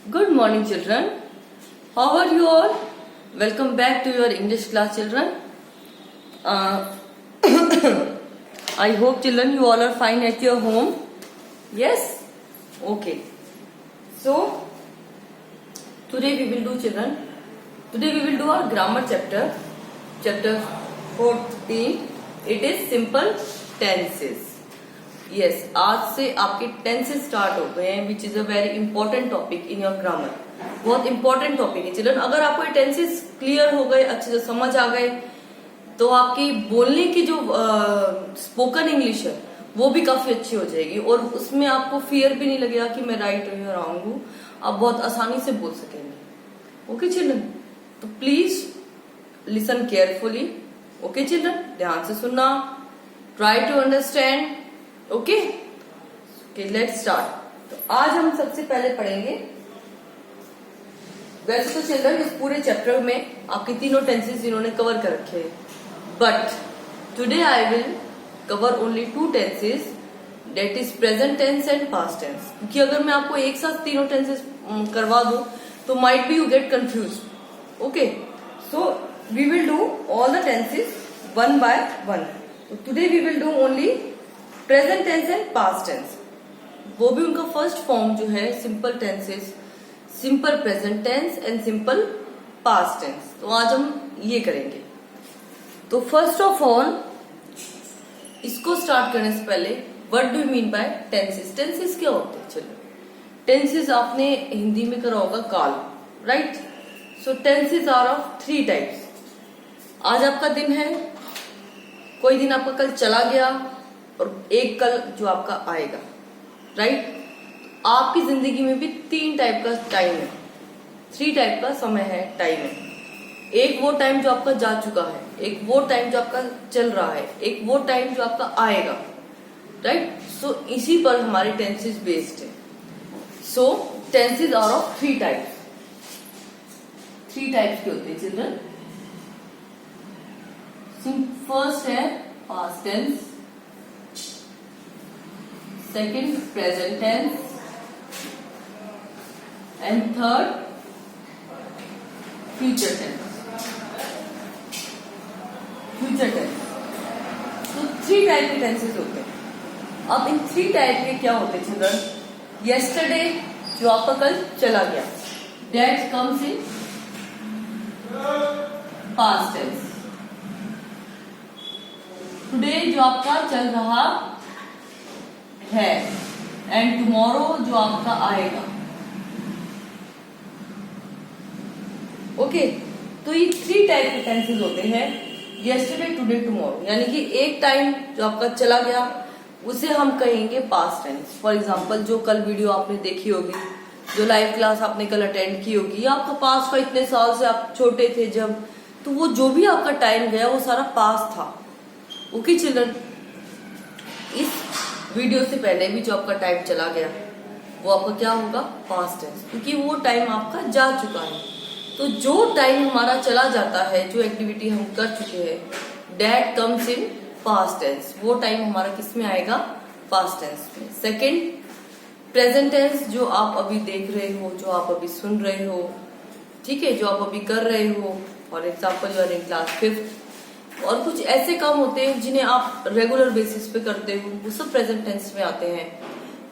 Good morning, children. How are you all? Welcome back to your English class, children. I hope, children, you all are fine at your home. Yes? Okay. So, today we will do, children. Today we will do our grammar chapter. Chapter 14. It is simple tenses. Yes, आज से आपके tenses start हो गए हैं, which is a very important topic in your grammar. बहुत important topic है children. अगर आपको ये टेंसेस क्लियर हो गए, अच्छे से समझ आ गए, तो आपकी बोलने की जो स्पोकन इंग्लिश है वो भी काफी अच्छी हो जाएगी और उसमें आपको फियर भी नहीं लगेगा कि मैं राइट हूँ या रॉन्ग हूँ. आप बहुत आसानी से बोल सकेंगे. ओके चिल्ड्रन, तो please listen carefully. Okay children, ध्यान से सुनना. Try to understand. Okay, let's start. तो आज हम सबसे पहले पढ़ेंगे. वैसे तो चिल्ड्रन इस पूरे चैप्टर में आपके तीनों टेंसेस इन्होंने कवर कर रखे हैं, but today I will cover only 2 tenses, that is present tense and past tense. क्योंकि अगर मैं आपको एक साथ तीनों टेंसेस करवा दूं तो might be you get confuse. Okay, so we will do all the tenses one by one. तो today we will do only present tense and past tense. वो भी उनका फर्स्ट फॉर्म जो है simple tenses, simple present tense and simple past tense. तो आज हम ये करेंगे. तो फर्स्ट ऑफ ऑल इसको स्टार्ट करने से पहले what do you mean by tenses. Tenses क्या होते हैं? चलो, टेंसेस आपने हिंदी में करा होगा काल, right. So tenses are of 3 types. आज आपका दिन है, कोई दिन आपका कल चला गया और एक कल जो आपका आएगा, राइट. आपकी जिंदगी में भी 3 टाइप का टाइम है, 3 टाइप का समय है, टाइम है. एक वो टाइम जो आपका जा चुका है, एक वो टाइम जो आपका चल रहा है, एक वो टाइम जो आपका आएगा, राइट. सो इसी पर हमारे टेंसेस बेस्ड है. So tenses are of 3 types. 3 types के होते हैं चिल्ड्रन. फर्स्ट है past tense, second present tense and third future tense. Future tense. तो 3 टाइप के टेंसेस होते हैं. अब इन 3 टाइप के क्या होते हैं चिल्ड्रन? यस्टरडे जो आपका कल चला गया, that comes in past tense. Today जो आपका चल रहा है एंड टुमारो जो आपका आएगा. ओके, तो ये 3 टाइप के टेंसेस होते हैं, यस्टरडे, टुडे, टुमारो. यानी कि एक टाइम जो आपका चला गया उसे हम कहेंगे पास्ट टेंस. फॉर एग्जांपल, जो कल वीडियो आपने देखी होगी, जो लाइव क्लास आपने कल अटेंड की होगी, या आपका पास्ट का इतने साल से आप छोटे थे जब, तो वो जो भी आपका टाइम गया वो सारा पास्ट था. ओके चिल्ड्रन, इस वीडियो से पहले भी जो आपका टाइम चला गया वो आपका क्या होगा? पास्ट टेंस, क्योंकि वो टाइम आपका जा चुका है. तो जो टाइम हमारा चला जाता है, जो एक्टिविटी हम कर चुके हैं, that comes in past tense. वो टाइम हमारा किस में आएगा? पास्ट टेंस में. सेकेंड प्रेजेंट टेंस, जो आप अभी देख रहे हो, जो आप अभी सुन रहे हो, ठीक है, जो आप अभी कर रहे हो. For example, you are in class 5th और कुछ ऐसे काम होते हैं जिन्हें आप रेगुलर बेसिस पे करते हो, वो सब प्रेजेंट टेंस में आते हैं.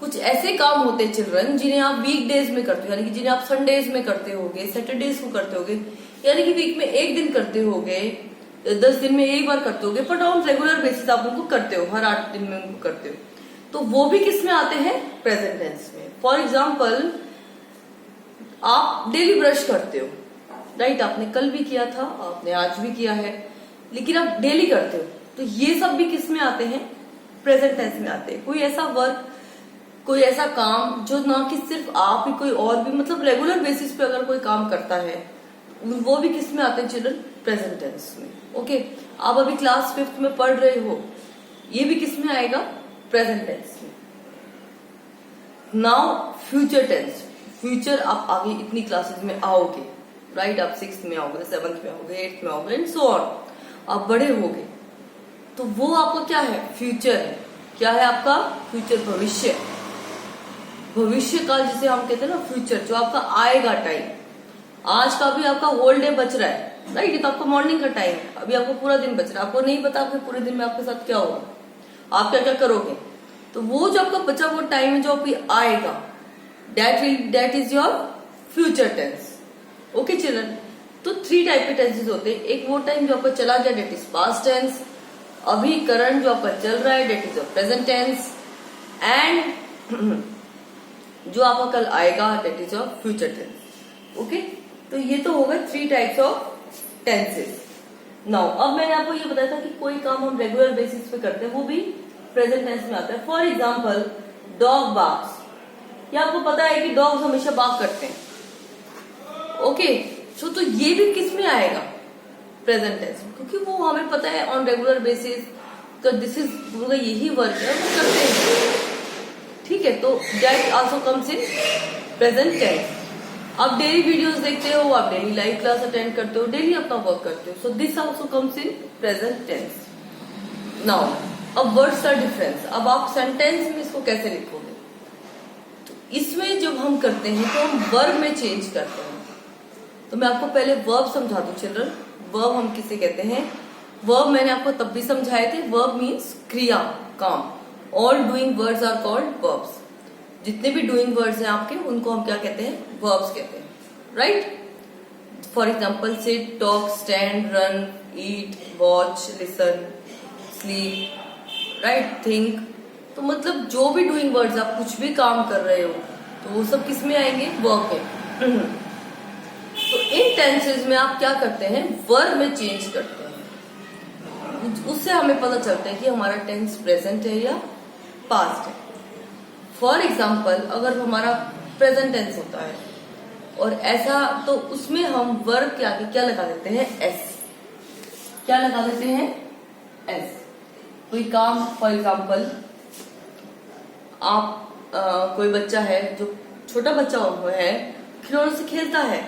कुछ ऐसे काम होते हैं चिल्ड्रन जिन्हें आप वीक डेज में करते हो, यानी कि जिन्हें आप संडेज में करते होगे, सैटरडेज को करते होगे, यानी कि वीक में एक दिन करते होगे, 10 दिन में एक बार करते होगे, बट ऑन रेगुलर बेसिस आप उनको करते हो, हर 8 दिन में उनको करते हो. तो वो भी किस में आते हैं? प्रेजेंट टेंस में. फॉर एग्जाम्पल, आप डेली ब्रश करते हो, राइट. आपने कल भी किया था, आपने आज भी किया है, लेकिन आप डेली करते हो, तो ये सब भी किस में आते हैं? प्रेजेंट टेंस में आते हैं. कोई ऐसा वर्क, कोई ऐसा काम जो ना कि सिर्फ आप ही, कोई और भी, मतलब रेगुलर बेसिस पे अगर कोई काम करता है, वो भी किस में आते हैं चिल्ड्रन? प्रेजेंट टेंस में. ओके, आप अभी क्लास 5th में पढ़ रहे हो, ये भी किस में आएगा? प्रेजेंट टेंस में. Now future tense. फ्यूचर आप आगे इतनी क्लासेस में आओगे, राइट. आप 6th में आओगे, 7th में आओगे, 8th में आओगे एंड सो ऑन. आप बड़े होगे, तो वो आपका क्या है? फ्यूचर है. क्या है आपका? फ्यूचर, भविष्य. भविष्य काल जिसे हम कहते हैं ना फ्यूचर, जो आपका आएगा टाइम, आज का भी आपका होल डे बच रहा है, राइट, ये तो आपका मॉर्निंग का टाइम है, अभी आपको पूरा दिन बच रहा है, आपको नहीं पता आपके पूरे दिन में आपके साथ क्या होगा, आप क्या क्या करोगे, तो वो जो आपका बचा वो टाइम है जो अभी आएगा, that is your future tense. Okay children, तो 3 टाइप के टेंसेस होते हैं। एक वो टाइम जो आपका चला गया, डेट इज पास्ट टेंस। अभी करंट जो आपका चल रहा है, that is your present tense. And जो आपका कल आएगा, that is your future tense. Okay, तो ये तो होगा 3 टाइप्स ऑफ टेंसेस। नाउ अब मैंने आपको ये बताया था कि कोई काम हम रेगुलर बेसिस पे करते हैं वो भी प्रेजेंट टेंस में आता है। फॉर एग्जाम्पल डॉग बार्क्स, ये आपको पता है कि डॉग्स हमेशा बार्क करते हैं। ओके, तो ये भी किस में आएगा, प्रेजेंट टेंस में, क्योंकि वो हमें पता है ऑन रेगुलर बेसिस, तो दिस इज यही वर्क है, वो करते हैं। ठीक है, तो that also comes in present tense. आप डेली वीडियोस देखते हो, आप डेली लाइव क्लास अटेंड करते हो, डेली अपना वर्क करते हो, so this also comes in present tense. Now अब वर्ड्स आर डिफरेंस, अब आप सेंटेंस में इसको कैसे लिखोगे, तो इसमें जब हम करते हैं तो हम वर्ब में चेंज करते हैं। तो मैं आपको पहले वर्ब समझा दूं चिल्ड्रन, वर्ब हम किसे कहते हैं। वर्ब मैंने आपको तब भी समझाए थे, वर्ब मीन्स क्रिया, काम। All doing words are called verbs. जितने भी डूइंग वर्ड्स हैं आपके, उनको हम क्या कहते हैं, वर्ब्स कहते हैं, right. For example sit, talk, stand, run, eat, watch, listen, sleep, write, think. तो मतलब जो भी डूइंग वर्ड्स, आप कुछ भी काम कर रहे हो तो वो सब किस में आएंगे, वर्ब में। तो इन टेंसेस में आप क्या करते हैं, वर्ब में चेंज करते हैं। उससे हमें पता चलता है कि हमारा टेंस प्रेजेंट है या पास्ट है। फॉर एग्जाम्पल अगर हमारा प्रेजेंट टेंस होता है और ऐसा, तो उसमें हम वर्ब के आगे क्या लगा देते हैं, एस। क्या लगा देते हैं, एस। कोई काम, फॉर एग्जाम्पल आप कोई बच्चा है, जो छोटा बच्चा है, खिलौनों से खेलता है,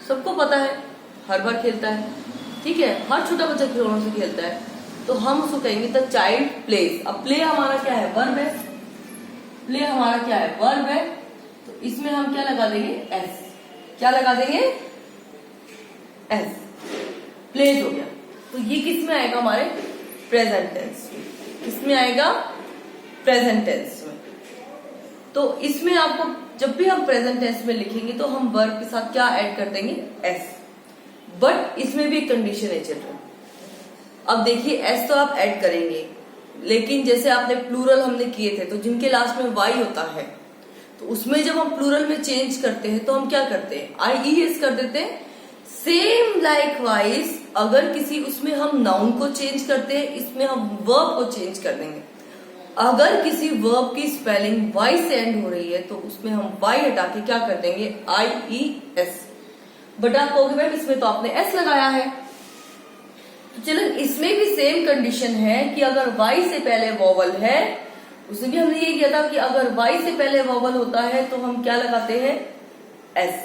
सबको पता है, हर बार खेलता है, ठीक है, हर छोटा बच्चा खिलौनों से खेलता है, तो हम उसको कहेंगे द चाइल्ड प्लेज। अब प्ले हमारा क्या है, वर्ब है, प्ले हमारा क्या है, वर्ब है, तो इसमें हम क्या लगा देंगे, एस। क्या लगा देंगे, एस, प्लेज हो गया। तो ये किस में आएगा, हमारे प्रेजेंट टेंस में। किस में आएगा, प्रेजेंट टेंस में। तो इसमें आपको जब भी हम प्रेजेंट टेंस में लिखेंगे तो हम वर्ब के साथ क्या ऐड कर देंगे, एस। बट इसमें भी एक कंडीशन है चिल्ड्रन। अब देखिए, एस तो आप ऐड करेंगे, लेकिन जैसे आपने प्लूरल हमने किए थे, तो जिनके लास्ट में वाई होता है, तो उसमें जब हम प्लूरल में चेंज करते हैं तो हम क्या करते हैं, IES कर देते हैं। सेम लाइक वाइज अगर किसी उसमें हम नाउन को चेंज करते हैं, इसमें हम वर्ब को चेंज कर देंगे। अगर किसी वर्ब की स्पेलिंग वाई से एंड हो रही है तो उसमें हम वाई हटा के क्या कर देंगे, IES। बट आप कहोगे मैम इसमें तो आपने एस लगाया है, तो चलो इसमें भी सेम कंडीशन है कि अगर वाई से पहले वॉवल है, उसमें भी हमने ये किया था कि अगर वाई से पहले वॉवल होता है तो हम क्या लगाते हैं, एस।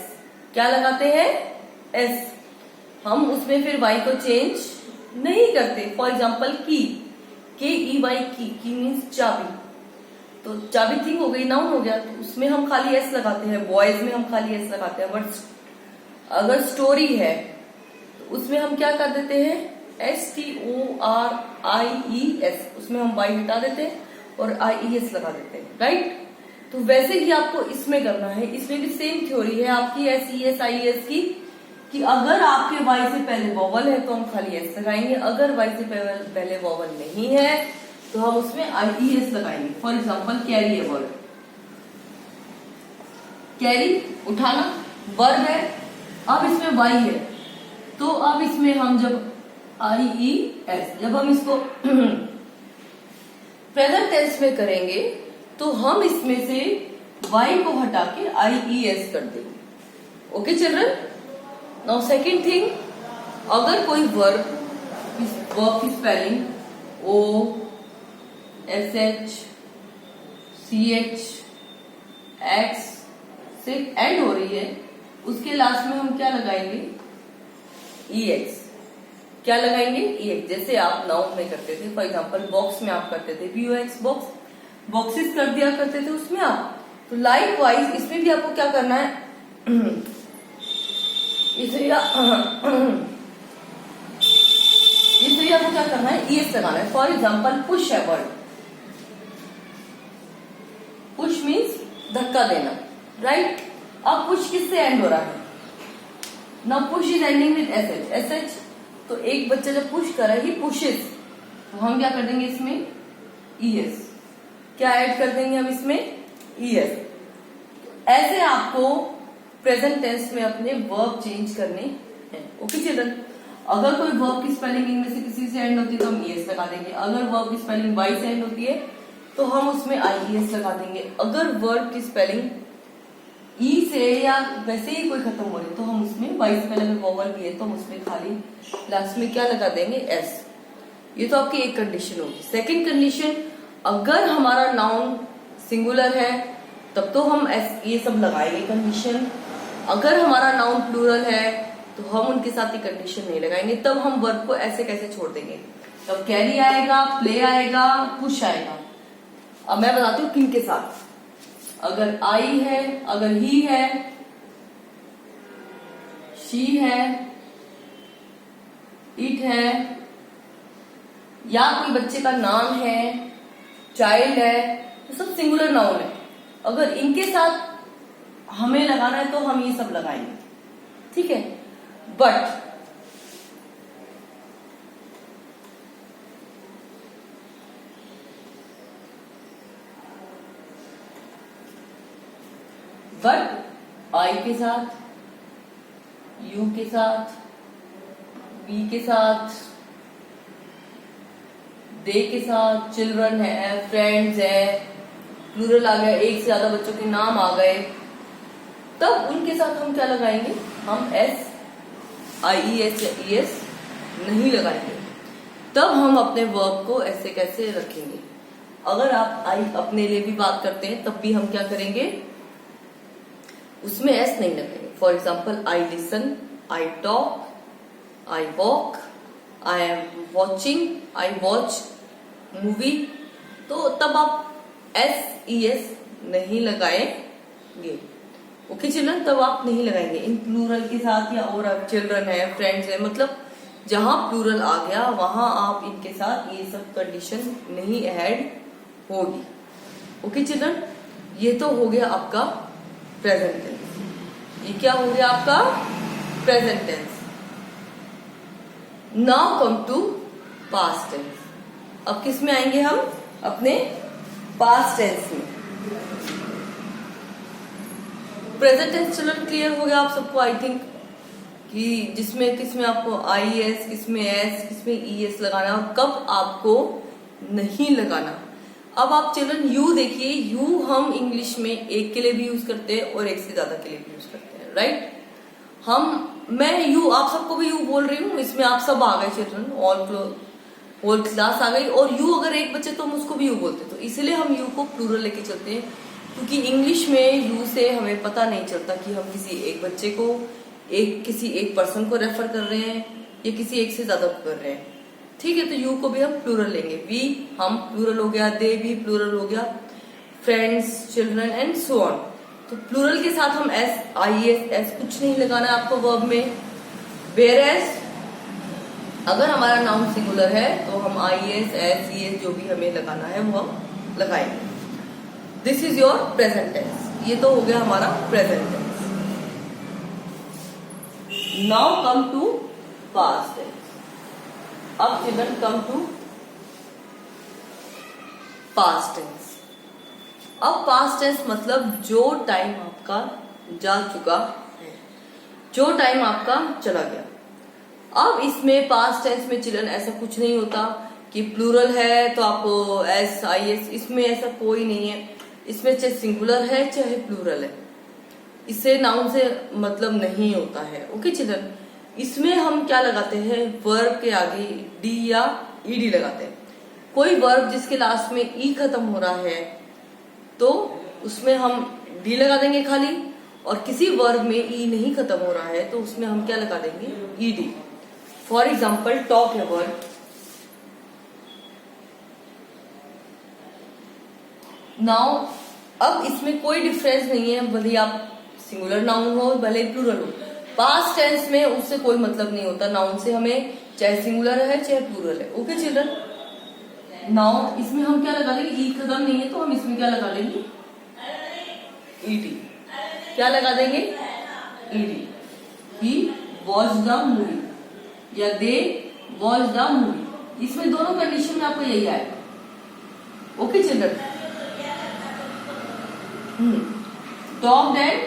क्या लगाते हैं, एस। हम उसमें फिर वाई को चेंज नहीं करते। फॉर एग्जाम्पल की, KEY, की मीन्स चाबी, तो चाबी थिंग हो गई, नाउन हो गया, तो उसमें हम खाली एस लगाते हैं। बॉयज में हम खाली एस लगाते हैं। बट अगर स्टोरी है तो उसमें हम क्या कर देते हैं, STORIES, उसमें हम वाई हटा देते हैं और IES लगा देते हैं, राइट। तो वैसे ही आपको इसमें करना है। इसमें भी सेम थ्योरी है आपकी SES IES की, कि अगर आपके वाई से पहले वॉवल है तो हम खाली एस लगाएंगे, अगर वाई से पहले वॉवल नहीं है तो हम उसमें IES लगाएंगे। फॉर एग्जाम्पल कैरी है वर्ड, कैरी उठाना वर्ब है, अब इसमें वाई है, तो अब इसमें हम जब IES, जब हम इसको प्रेजेंट टेंस में करेंगे तो हम इसमें से वाई को हटा के IES कर देंगे। Okay children. Now second thing, अगर कोई वर्ब की स्पेलिंग OSH CH X से एंड हो रही है, उसके लास्ट में हम क्या लगाएंगे, EX। क्या लगाएंगे, EX। जैसे आप नाउन में करते थे, फॉर एग्जांपल बॉक्स में आप करते थे BOX, बॉक्स, बॉक्सेस कर दिया करते थे, उसमें आप तो लाइक वाइज इसमें भी आपको क्या करना है, इसलिए आपको क्या करना है, ईएस लगाना है। फॉर एग्जाम्पल पुश है वर्ड, पुश मीन्स धक्का देना, राइट। अब पुश किससे एंड हो रहा है, now push is ending with SH, SH. तो एक बच्चा जब पुश कर रहा है, ही पुशेस, तो हम क्या कर देंगे इसमें ईएस, क्या ऐड कर देंगे हम इसमें ईएस। ऐसे आपको प्रेजेंट टेंस में अपने वर्ब चेंज करने हैं। ओके चिल्ड्रन, अगर कोई वर्ब की स्पेलिंग इनमें से किसी से एंड होती है तो हम ईएस लगा देंगे, अगर वर्ब की स्पेलिंग वाई से एंड होती है तो हम उसमें आईईएस लगा देंगे, अगर वर्ब की स्पेलिंग ई से या वैसे ही कोई खत्म हो रही तो हम उसमें वाई से पहले अगर वोवल भी है तो हम उसमें खाली लास्ट में क्या लगा देंगे, एस। ये तो आपकी एक कंडीशन होगी। सेकंड कंडीशन, अगर हमारा नाउन सिंगुलर है तब तो हम एस ये सब लगाएंगे कंडीशन, अगर हमारा नाउन प्लूरल है तो हम उनके साथ ही कंडीशन नहीं लगाएंगे, तब हम वर्ब को ऐसे कैसे छोड़ देंगे, तब कैरी आएगा, प्ले आएगा, पुश आएगा। अब मैं बताती हूँ किन के साथ, अगर आई है, अगर ही है, शी है, इट है, या कोई बच्चे का नाम है, चाइल्ड है, तो सब सिंगुलर नाउन है। अगर इनके साथ हमें लगाना है तो हम ये सब लगाएंगे, ठीक है। बट आई के साथ, यू के साथ, वी के साथ, दे के साथ, चिल्ड्रन है, फ्रेंड्स है, प्लूरल आ गया, एक से ज्यादा बच्चों के नाम आ गए, तब उनके साथ हम क्या लगाएंगे, हम एस, आई एस या ई एस नहीं लगाएंगे, तब हम अपने वर्ब को ऐसे कैसे रखेंगे। अगर आप आई अपने लिए भी बात करते हैं तब भी हम क्या करेंगे, उसमें एस नहीं लगाएंगे। For example I listen, I talk, I walk, I am watching, I watch movie, तो तब आप एस ई एस नहीं लगाएंगे। ओके चिल्ड्रन, तब आप नहीं लगाएंगे इन प्लूरल के साथ, या और आप चिल्ड्रन है, फ्रेंड्स है, मतलब जहां प्लूरल आ गया वहां आप इनके साथ ये सब कंडीशन नहीं ऐड होगी। ओके चिल्ड्रन, ये तो हो गया आपका प्रेजेंट टेंस। ये क्या हो गया आपका present tense. Now come to past tense. अब किस में आएंगे हम, अपने पास्ट टेंस में। प्रेजेंट टेंस चिल्ड्रन क्लियर हो गया आप सबको, आई थिंक, कि जिसमें किसमें आपको आई एस, किसमें एस, किसमें ई एस लगाना और कब आपको नहीं लगाना। अब आप चिल्ड्रन यू देखिए, यू हम इंग्लिश में एक के लिए भी यूज करते हैं और एक से ज्यादा के लिए भी यूज करते हैं, राइट। मैं यू, आप सबको भी यू बोल रही हूँ, इसमें आप सब आ गए चिल्ड्रन, ऑल क्लास आ गई, और यू अगर एक बच्चे तो हम उसको भी यू बोलते, तो इसलिए हम यू को प्लूरल लेके चलते हैं, क्योंकि इंग्लिश में यू से हमें पता नहीं चलता कि हम किसी एक बच्चे को, किसी एक पर्सन को रेफर कर रहे हैं या किसी एक से ज्यादा को कर रहे हैं, ठीक है। तो यू को भी हम प्लूरल लेंगे, वी हम प्लूरल हो गया, दे भी प्लूरल हो गया, friends, children and so on. तो प्लूरल के साथ हम एस, आई एस, एस कुछ नहीं लगाना है आपको वर्ब में। वेयर एस अगर हमारा नाउन सिंगुलर है तो हम I S, S, E S जो भी हमें लगाना है वो हम लगाएंगे। This is your present tense. ये तो हो गया हमारा present tense. Now come to past tense. अब children come to past tense. अब पास्ट टेंस मतलब जो टाइम आपका जा चुका है, जो टाइम आपका चला गया। अब इसमें पास्ट टेंस में चिल्ड्रन ऐसा कुछ नहीं होता कि प्लूरल है तो आप एस, आई एस, इसमें ऐसा कोई नहीं है। इसमें चाहे सिंगुलर है चाहे प्लूरल है, इससे नाउन से मतलब नहीं होता है। ओके चिल्ड्रन, इसमें हम क्या लगाते हैं, वर्ब के आगे डी या ईडी लगाते हैं। कोई वर्ब जिसके लास्ट में ई खत्म हो रहा है तो उसमें हम डी लगा देंगे खाली, और किसी वर्ब में ई नहीं खत्म हो रहा है तो उसमें हम क्या लगा देंगे, ईडी। फॉर एग्जाम्पल टॉक है वर्ब, नाउ अब इसमें कोई डिफरेंस नहीं है, भले आप सिंगुलर नाउन हो भले प्लूरल हो। पास्ट टेंस में उससे कोई मतलब नहीं होता नाउन से, हमें चाहे सिंगुलर है चाहे प्लूरल है। ओके चिल्ड्रन, नाउ इसमें हम क्या लगा देंगे, ई खत्म नहीं है तो हम इसमें क्या लगा देंगे, ईडी। क्या लगा देंगे, ED. He watch the movie या दे वॉच द मूवी, इसमें दोनों कंडीशन में आपको यही आएगा। Okay children, dog and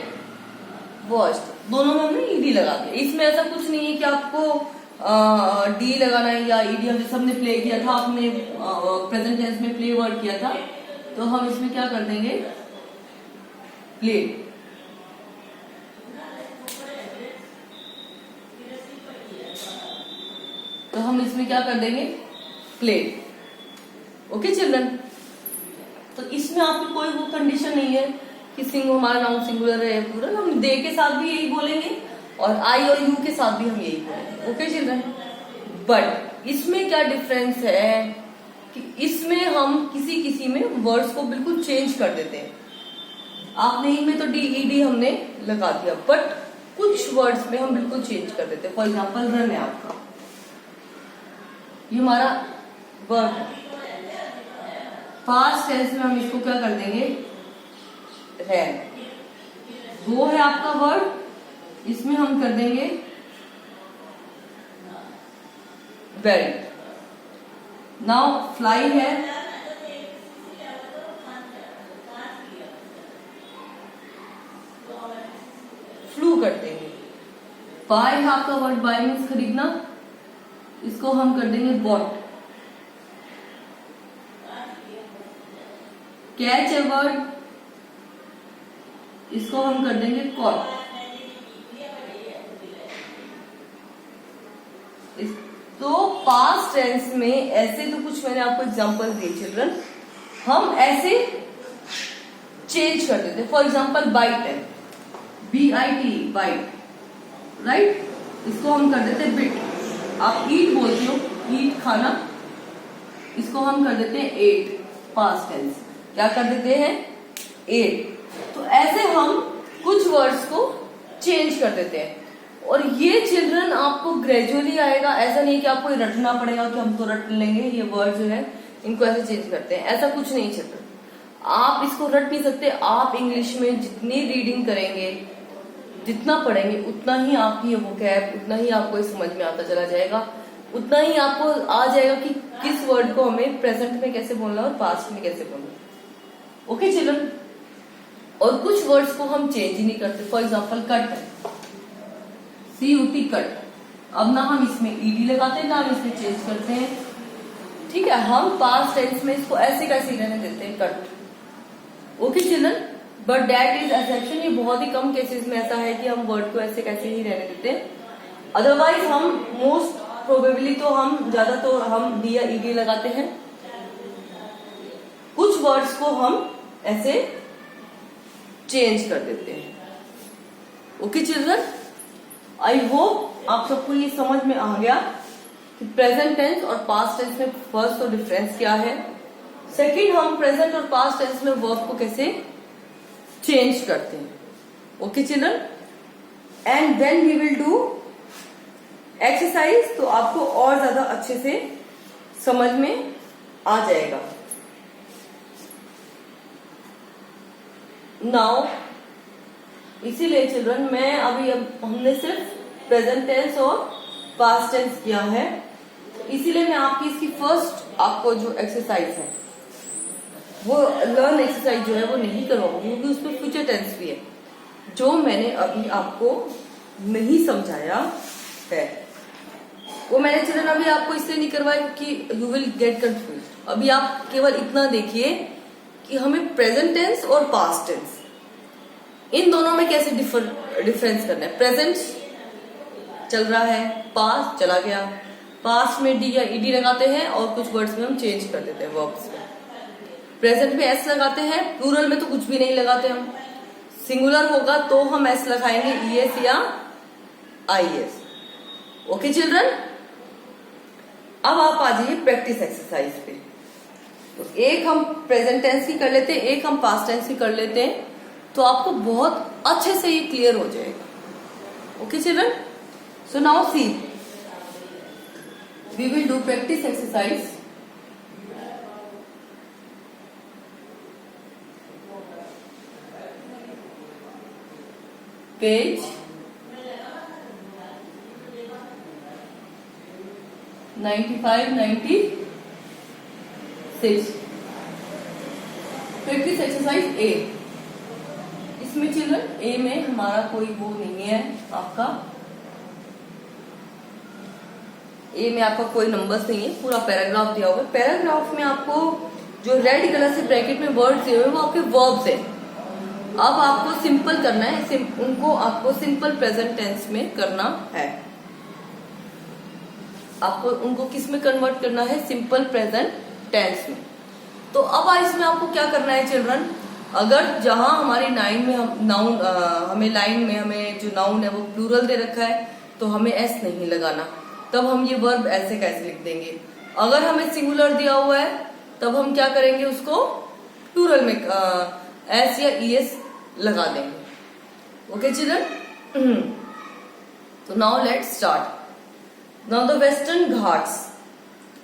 watched दोनों में हमने ईडी लगा दिया। इसमें ऐसा कुछ नहीं है कि आपको डी लगाना है या ईडी। हम जैसे हमने प्ले किया था, आपने प्रेजेंट टेंस में प्ले वर्ड किया था, तो हम इसमें क्या कर देंगे, प्ले। तो हम इसमें क्या कर देंगे, प्ले। ओके चिल्ड्रन, तो इसमें आपकी कोई वो कंडीशन नहीं है कि हमारा नाउन सिंगुलर है या प्लूरल। हम दे के साथ भी यही बोलेंगे और आई और यू के साथ भी हम यही बोलेंगे। ओके चिल्ड्रन, बट इसमें क्या डिफरेंस है कि इसमें हम किसी किसी में वर्ड्स को बिल्कुल चेंज कर देते हैं। आप नहीं में तो डी ई डी हमने लगा दिया, बट कुछ वर्ड्स में हम बिल्कुल चेंज कर देते हैं। फॉर एग्जाम्पल रन है आपका, ये हमारा वर्ब है, पास्ट टेंस में हम इसको क्या कर देंगे, रैन। वो है आपका वर्ड, इसमें हम कर देंगे वेरिड। नाउ फ्लाई है, फ्लू कर देंगे। बाय है आपका वर्ड, बाय मीन्स खरीदना, इसको हम कर देंगे बॉट। कैच ए वर्ड, इसको हम कर देंगे कॉट। तो पास्ट टेंस में ऐसे तो कुछ मैंने आपको एग्जांपल दिए चिल्ड्रन, हम ऐसे चेंज कर देते। फॉर एग्जांपल बाइट है, BIT बाइट, राइट, इसको हम कर देते बिट। आप ईट बोलते हो, ईट खाना, इसको हम कर देते हैं एट। पास्ट टेंस क्या कर देते हैं, एट। तो ऐसे हम कुछ वर्ड्स को चेंज कर देते हैं, और ये चिल्ड्रन आपको ग्रेजुअली आएगा। ऐसा नहीं कि आपको रटना पड़ेगा कि हम तो रट लेंगे ये वर्ड जो है इनको ऐसे चेंज करते हैं, ऐसा कुछ नहीं चिल्ड्रन। आप इसको रट नहीं सकते। आप इंग्लिश में जितनी रीडिंग करेंगे, जितना पढ़ेंगे, उतना ही आपकी ये वोकैब, उतना ही आपको समझ में आता चला जाएगा, उतना ही आपको आ जाएगा कि किस वर्ड को हमें प्रेजेंट में कैसे बोलना और पास्ट में कैसे बोलना। ओके चिल्ड्रन, और कुछ वर्ड्स को हम चेंज ही नहीं करते। फॉर एग्जाम्पल कट है, CUT कट। अब ना हम इसमें ईडी लगाते हैं ना हम इसमें चेंज करते हैं, ठीक है। हम पास्ट टेंस में इसको ऐसे कैसे रहने देते हैं, cut. Okay children, but that is exception. ये बहुत ही कम केसेस में ऐसा है कि हम वर्ड को ऐसे कैसे ही रहने देते हैं। अदरवाइज हम मोस्ट प्रोबेबली तो हम ज्यादा तो हम डी या ईडी लगाते हैं। कुछ वर्ड्स को हम ऐसे चेंज कर देते हैं। ओके चिल्ड्रन, आई होप आप सबको ये समझ में आ गया कि प्रेजेंट टेंस और पास्ट टेंस में फर्स्ट तो डिफरेंस क्या है, सेकंड हम प्रेजेंट और पास्ट टेंस में वर्ब को कैसे चेंज करते हैं। Okay children, and then we will do exercise, तो आपको और ज्यादा अच्छे से समझ में आ जाएगा। नाउ इसीलिए चिल्ड्रन मैं अभी हमने सिर्फ प्रेजेंट टेंस और पास्ट टेंस किया है, इसीलिए मैं आपकी इसकी फर्स्ट आपको जो एक्सरसाइज है वो लर्न एक्सरसाइज जो है वो नहीं करवाऊंगी, क्योंकि उसमें फ्यूचर टेंस भी है जो मैंने अभी आपको नहीं समझाया है। वो मैंने चिल्ड्रन अभी आपको इसलिए नहीं करवाया क्योंकि यू विल गेट कंफ्यूज। अभी आप केवल इतना देखिए कि हमें प्रेजेंट टेंस और पास्ट टेंस इन दोनों में कैसे डिफरेंस करना है। प्रेजेंट चल रहा है, पास्ट चला गया, पास्ट में डी या ईडी लगाते हैं और कुछ वर्ड्स में हम चेंज कर देते हैं वर्ब्स में। प्रेजेंट में एस लगाते हैं, प्लूरल में तो कुछ भी नहीं लगाते हम। सिंगुलर होगा तो हम एस लगाएंगे, ईएस या आईएस। ओके चिल्ड्रन, अब आप आ जाइए प्रैक्टिस एक्सरसाइज पे। तो एक हम प्रेजेंट टेंस की कर लेते हैं, एक हम पास्ट टेंस की कर लेते हैं, तो आपको बहुत अच्छे से ये क्लियर हो जाएगा। Okay children, so now see we will do practice exercise. Page 95-96 practice exercise A. इसमें चिल्ड्रन ए में हमारा कोई वो नहीं है, आपका ए में आपका कोई नंबर्स नहीं है, पूरा पैराग्राफ दिया हुआ है। पैराग्राफ में आपको जो रेड कलर से ब्रैकेट में वर्ड्स दिए हुए वो आपके वर्ब्स है। अब आपको सिंपल करना है, उनको आपको सिंपल प्रेजेंट टेंस में करना है। आपको उनको किस में कन्वर्ट करना है? सिंपल प्रेजेंट टेंस में। तो अब इसमें आपको क्या करना है चिल्ड्रन, अगर जहां हमारी लाइन में हम नाउन हमें लाइन में हमें जो नाउन है वो प्लूरल दे रखा है तो हमें एस नहीं लगाना, तब हम ये वर्ब ऐसे कैसे लिख देंगे। अगर हमें सिंगुलर दिया हुआ है तब हम क्या करेंगे, उसको प्लूरल में एस या ईएस लगा देंगे। ओके चिल्ड्रन, तो now let's start. Now the Western Ghats,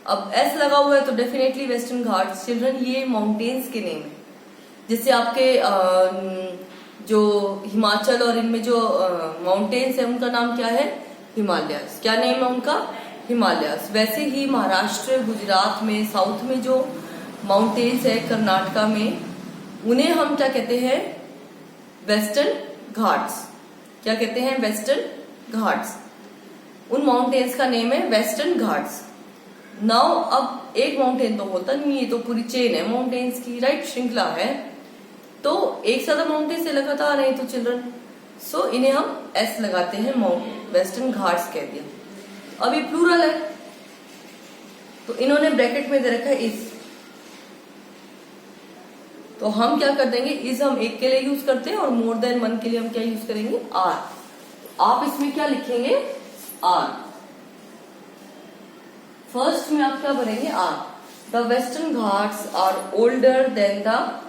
अब एस लगा हुआ है तो डेफिनेटली वेस्टर्न घाट्स चिल्ड्रन ये माउंटेन्स के नेम है। जैसे आपके जो हिमाचल और इनमें जो माउंटेन्स है उनका नाम क्या है? हिमालयस। क्या नेम है उनका? हिमालयस। वैसे ही महाराष्ट्र, गुजरात में, साउथ में जो माउंटेन्स है, कर्नाटका में, उन्हें हम क्या कहते हैं? वेस्टर्न घाट्स। क्या कहते हैं? वेस्टर्न घाट्स। उन माउंटेन्स का नेम है वेस्टर्न घाट्स। नाउ अब एक माउंटेन तो होता नहीं, ये तो पूरी चेन है माउंटेन्स की, राइट, श्रृंखला है, तो एक साथ माउंटेन से लगातार है तो चिल्ड्रन, सो इन्हें हम एस लगाते हैं, वेस्टर्न घाट्स कह दिया। अब ये प्लूरल है तो इन्होंने ब्रैकेट में दे रखा है इस, तो हम क्या कर देंगे, इस हम एक के लिए यूज करते हैं और मोर देन वन के लिए हम क्या यूज करेंगे? आर। आप इसमें क्या लिखेंगे? आर। फर्स्ट में आप क्या भरेंगे? Are. The Western Ghats are older than the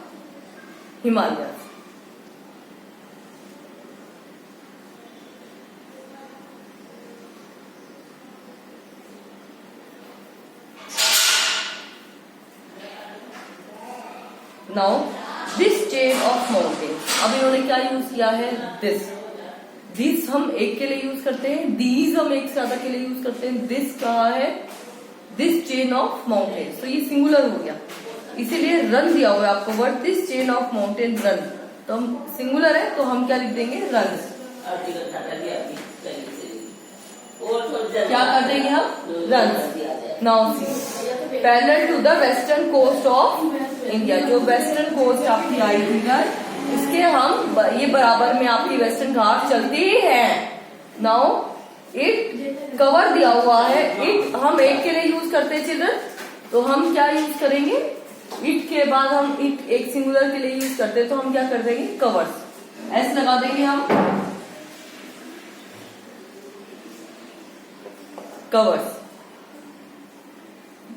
Himalaya. Now this chain of mountain, अब इन्होंने क्या यूज किया है? दिस हम एक के लिए यूज करते हैं, दीज हम एक से ज्यादा के लिए यूज करते हैं, दिस कहा है? दिस चेन ऑफ माउंटेन, तो ये सिंगुलर हो गया, इसीलिए रन दिया हुआ है आपको word, this chain of mountain run, तो हम सिंगुलर है तो हम क्या लिख देंगे? रन। क्या कर देंगे हम? Run. Now see parallel to the western coast of India, जो वेस्टर्न कोस्ट आपकी आई हुई है इसके हम ये बराबर में आपकी वेस्टर्न घाट चलती है। नाउ इट कवर दिया हुआ है, इट हम एक के लिए यूज करते हैं चिल्ड्रन, तो हम क्या यूज करेंगे? इट के बाद हम इट एक सिंगुलर के लिए यूज करते हैं तो हम क्या कर देंगे? कवर्स। एस लगा देंगे हम, कवर्स।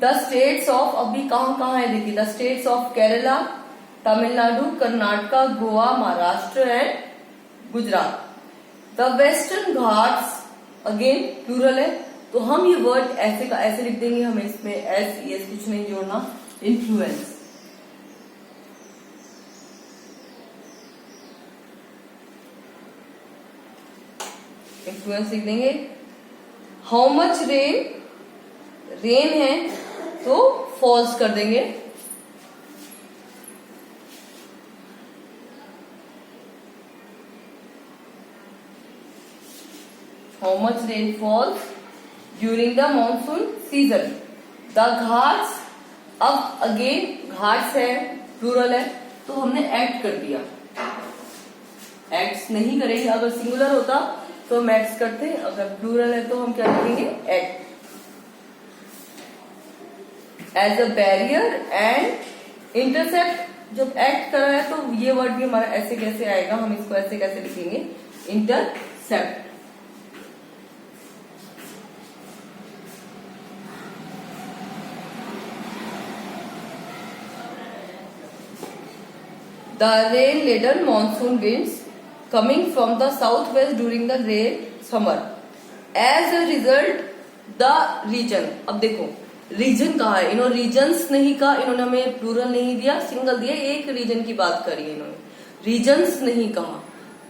द स्टेट्स ऑफ, अभी कहाँ है देखिए, the states of Kerala, Tamil Nadu, Karnataka, Goa, Maharashtra and Gujarat. The Western Ghats again plural है तो हम ये वर्ड ऐसे का ऐसे लिख देंगे, हमें इसमें एस एस कुछ नहीं जोड़ना। इन्फ्लुएंस, इन्फ्लुएंस लिख देंगे। हाउ मच रेन, रेन है तो फॉल्स कर देंगे। How much rain falls during the monsoon season? The Ghats, अब अगेन घाट्स है, प्लूरल है तो हमने एक्ट कर दिया, एक्ट्स नहीं करेंगे। अगर सिंगुलर होता तो हम एक्ट्स करते, अगर प्लूरल है तो हम क्या करेंगे? Act. As a barrier and intercept, जब एक्ट करा है तो ये वर्ड भी हमारा ऐसे कैसे आएगा, हम इसको ऐसे कैसे लिखेंगे? Intercept. The rain laden monsoon winds coming from the south west during the rain summer as a result the region. अब देखो रीजन कहा है, इन्होंने रीजन्स नहीं कहा, इन्होंने हमें प्लूरल नहीं दिया, सिंगल दिया, एक रीजन की बात करी है इन्होंने, रीजन्स नहीं कहा।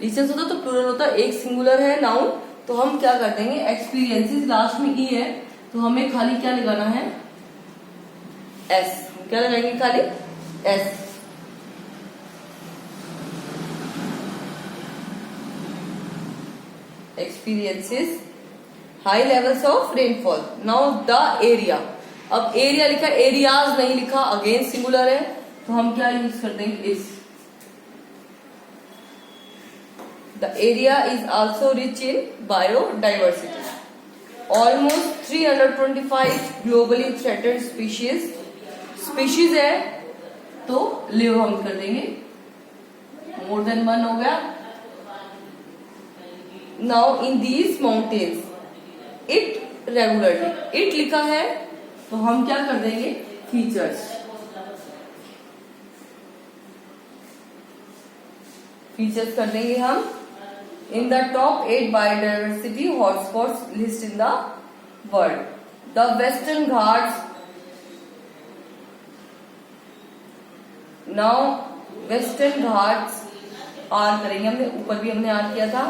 रीजन्स होता तो प्लूरल होता, एक सिंगुलर है नाउन, तो हम क्या कर देंगे एक्सपीरियंसेस, लास्ट में ई है तो हमें खाली क्या लगाना है एस, क्या लगाएंगे खाली S. Experiences high levels of rainfall. Now the area, अब एरिया लिखा, एरियाज नहीं लिखा, अगेन सिंगुलर है तो हम क्या यूज कर देंगे इस। The area is also rich in biodiversity. Almost 325 globally threatened species, species है तो लिव हम कर देंगे, मोर देन वन हो गया। Now in these mountains it regularly, it लिखा है तो हम क्या कर देंगे फीचर्स, फीचर्स कर देंगे हम। In the top 8 biodiversity hotspots list in the world, the Western Ghats. Now Western Ghats are करेंगे हमने, ऊपर भी हमने आर किया था।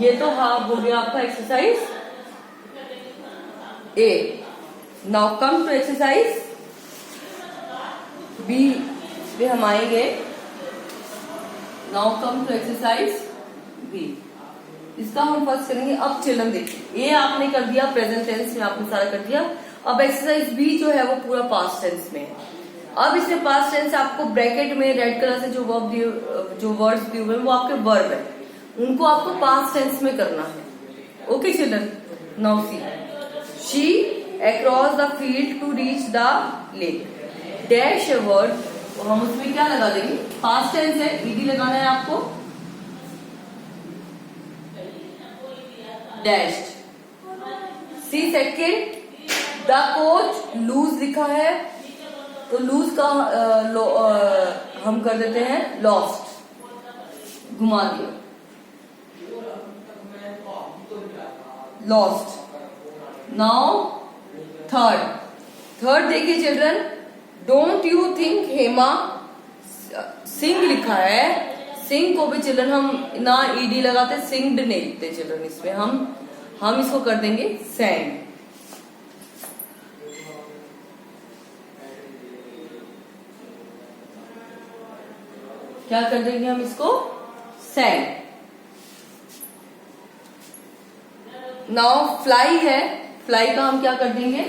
ये तो हाँ हो गया आपका exercise A. Now come to exercise B पे हम आएंगे। Now come to exercise B, इसका हम फर्स्ट करेंगे। अब चिल्ड्रन देखिए, ए आपने कर दिया प्रेजेंट टेंस में, आपने सारा कर दिया। अब एक्सरसाइज बी जो है वो पूरा पास्ट टेंस में है। अब इसमें पास्ट टेंस आपको ब्रैकेट में रेड कलर से जो वर्ब दिए, जो वर्ड्स दिए हुए हैं वो आपके वर्ब है, उनको आपको पास्ट टेंस में करना है। Okay children, now see, she across the field to reach the lake, dash a word, तो हम उसमें क्या लगा देंगे, पास्ट टेंस है, ईडी लगाना है आपको, dash. See second, the coach lose लिखा है तो लूज का हम कर देते हैं लॉस्ट, घुमा दिया, लॉस्ट। नाउ थर्ड, थर्ड देखिए children, don't you think Hema, sing लिखा है, सिंग को भी चिल्ड्रन हम ना ईडी लगाते, सिंग्ड नहीं लिखते चिल्ड्रन, इसमें हम इसको कर देंगे सैंग। क्या कर देंगे हम इसको, सैंग। नाउ फ्लाई है, फ्लाई का हम क्या कर देंगे,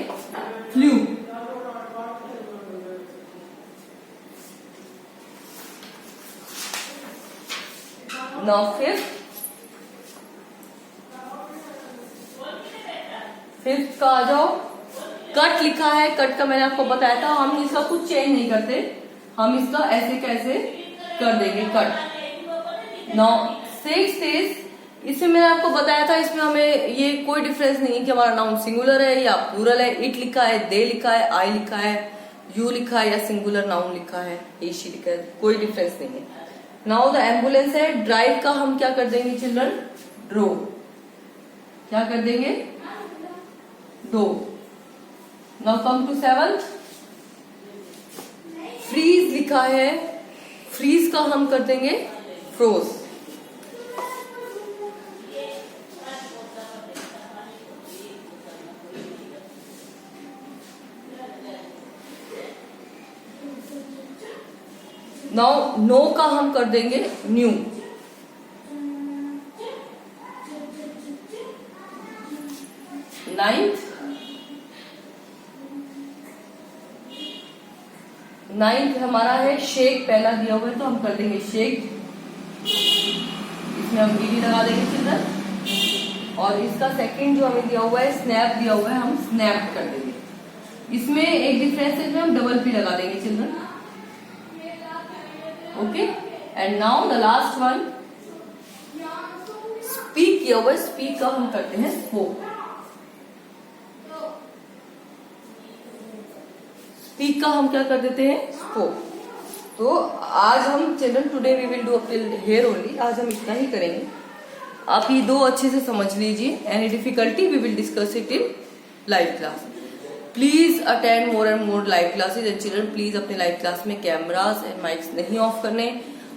फ्लू। नाउ फिफ्थ का आ जाओ, कट लिखा है, कट का मैंने आपको बताया था, हम इसका कुछ चेंज नहीं करते, हम इसका ऐसे कैसे कर देंगे कट। नाउ सिक्स्थ इज, इसमें मैंने आपको बताया था, इसमें हमें ये कोई डिफरेंस नहीं है कि हमारा नाउन सिंगुलर है या प्लूरल है। इट लिखा है, दे लिखा है, आई लिखा है, यू लिखा है या सिंगुलर नाउन लिखा है, ही शी लिखा है, कोई डिफरेंस नहीं है। नाउ द एम्बुलेंस है, ड्राइव का हम क्या कर देंगे चिल्ड्रन, ड्रो, क्या कर देंगे, डो। Now come to seventh, freeze लिखा है, फ्रीज का हम कर देंगे फ्रोज। नाउ नो का हम कर देंगे न्यू। नाइन्थ हमारा है शेक, पहला दिया हुआ है तो हम कर देंगे शेक, इसमें हम ईडी लगा देंगे चिल्ड्रन। और इसका सेकंड जो हमें दिया हुआ है, स्नैप दिया हुआ है, हम स्नैप कर देंगे। इसमें एक डिफरेंस है, इसमें हम डबल पी लगा देंगे children. Okay and now the last one speak किया हुआ, स्पीक का हम करते हैं स्पोक। स्पीक का हम क्या कर देते हैं स्पोक। तो आज हम children today we will do up till here only, आज हम इतना ही करेंगे। आप ये दो अच्छे से समझ लीजिए। Any difficulty we will discuss it in live class. Please attend more and more live classes and children please अपने लाइव क्लास में कैमरास एंड माइक्स नहीं ऑफ करने।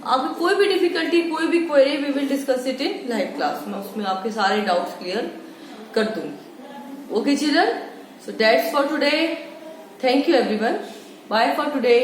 आपको कोई भी डिफिकल्टी, कोई भी query, we will discuss it in live class. मैं उसमें आपके सारे डाउट्स क्लियर कर दूंगी। Okay children, so that's for today. Thank you everyone, bye for today.